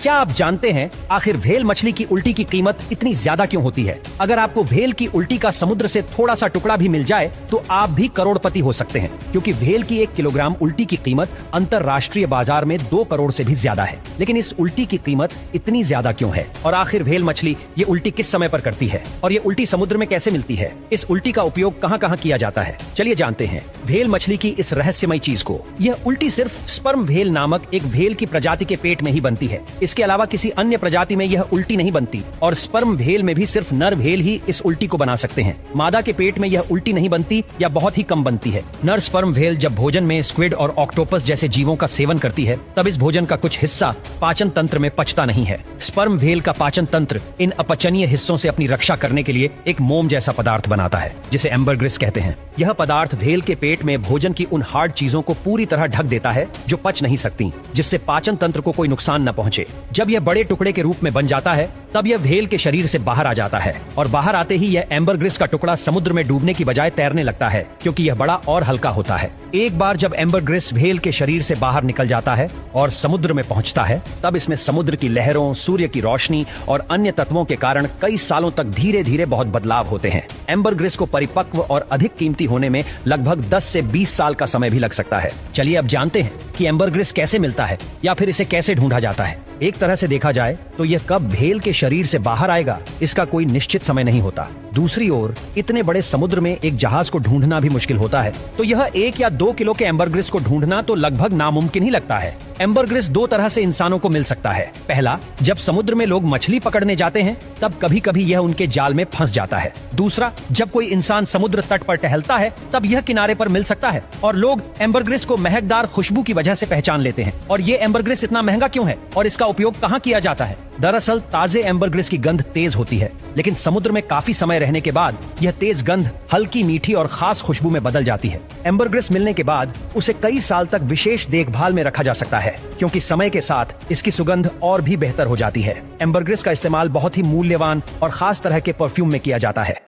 क्या आप जानते हैं आखिर व्हेल मछली की उल्टी की कीमत इतनी ज्यादा क्यों होती है? अगर आपको व्हेल की उल्टी का समुद्र से थोड़ा सा टुकड़ा भी मिल जाए तो आप भी करोड़पति हो सकते हैं, क्योंकि व्हेल की 1 किलोग्राम उल्टी की कीमत अंतरराष्ट्रीय बाजार में 2 करोड़ से भी ज्यादा है। लेकिन इस उल्टी की कीमत इतनी ज्यादा क्यों है? और आखिर व्हेल मछली ये उल्टी किस समय पर करती है और ये उल्टी समुद्र में कैसे मिलती है? इस उल्टी का उपयोग कहाँ कहाँ किया जाता है? चलिए जानते हैं व्हेल मछली की इस रहस्यमय चीज को। यह उल्टी सिर्फ स्पर्म व्हेल नामक एक व्हेल की प्रजाति के पेट में ही बनती है। इसके अलावा किसी अन्य प्रजाति में यह उल्टी नहीं बनती और स्पर्म व्हेल में भी सिर्फ नर व्हेल ही इस उल्टी को बना सकते हैं। मादा के पेट में यह उल्टी नहीं बनती या बहुत ही कम बनती है। नर स्पर्म व्हेल जब भोजन में स्क्विड और ऑक्टोपस जैसे जीवों का सेवन करती है तब इस भोजन का कुछ हिस्सा पाचन तंत्र में पचता नहीं है। स्पर्म व्हेल का पाचन तंत्र इन अपचनीय हिस्सों से अपनी रक्षा करने के लिए एक मोम जैसा पदार्थ बनाता है जिसे एम्बरग्रिस कहते हैं। यह पदार्थ व्हेल के पेट में भोजन की उन हार्ड चीजों को पूरी तरह ढक देता है जो पच नहीं सकती, जिससे पाचन तंत्र को कोई नुकसान न पहुंचे। जब यह बड़े टुकड़े के रूप में बन जाता है तब यह व्हेल के शरीर से बाहर आ जाता है और बाहर आते ही यह एम्बरग्रिस का टुकड़ा समुद्र में डूबने की बजाय तैरने लगता है, क्योंकि यह बड़ा और हल्का होता है। एक बार जब एम्बरग्रिस व्हेल के शरीर से बाहर निकल जाता है और समुद्र में पहुंचता है तब इसमें समुद्र की लहरों, सूर्य की रोशनी और अन्य तत्वों के कारण कई सालों तक धीरे धीरे बहुत बदलाव होते हैं। एम्बरग्रिस को परिपक्व और अधिक कीमती होने में लगभग 10 से 20 साल का समय भी लग सकता है। चलिए अब जानते हैं कि एम्बरग्रिस कैसे मिलता है या फिर इसे कैसे ढूंढा जाता है। एक तरह से देखा जाए तो यह कब व्हेल के शरीर से बाहर आएगा इसका कोई निश्चित समय नहीं होता। दूसरी ओर इतने बड़े समुद्र में एक जहाज को ढूंढना भी मुश्किल होता है, तो यह 1 या 2 किलो के एम्बरग्रिस को ढूंढना तो लगभग नामुमकिन ही लगता है। एम्बरग्रिस 2 तरह से इंसानों को मिल सकता है। पहला, जब समुद्र में लोग मछली पकड़ने जाते हैं तब कभी कभी यह उनके जाल में फंस जाता है। दूसरा, जब कोई इंसान समुद्र तट पर टहलता है तब यह किनारे पर मिल सकता है और लोग एम्बरग्रिस को महकदार खुशबू की वजह से पहचान लेते हैं। और ये एम्बरग्रिस इतना महंगा क्यों है और इसका उपयोग कहाँ किया जाता है? दरअसल ताजे एम्बरग्रिस की गंध तेज होती है, लेकिन समुद्र में काफी समय रहने के बाद यह तेज गंध हल्की, मीठी और खास खुशबू में बदल जाती है। एम्बरग्रिस मिलने के बाद उसे कई साल तक विशेष देखभाल में रखा जा सकता है, क्योंकि समय के साथ इसकी सुगंध और भी बेहतर हो जाती है। एम्बरग्रिस का इस्तेमाल बहुत ही मूल्यवान और खास तरह के परफ्यूम में किया जाता है।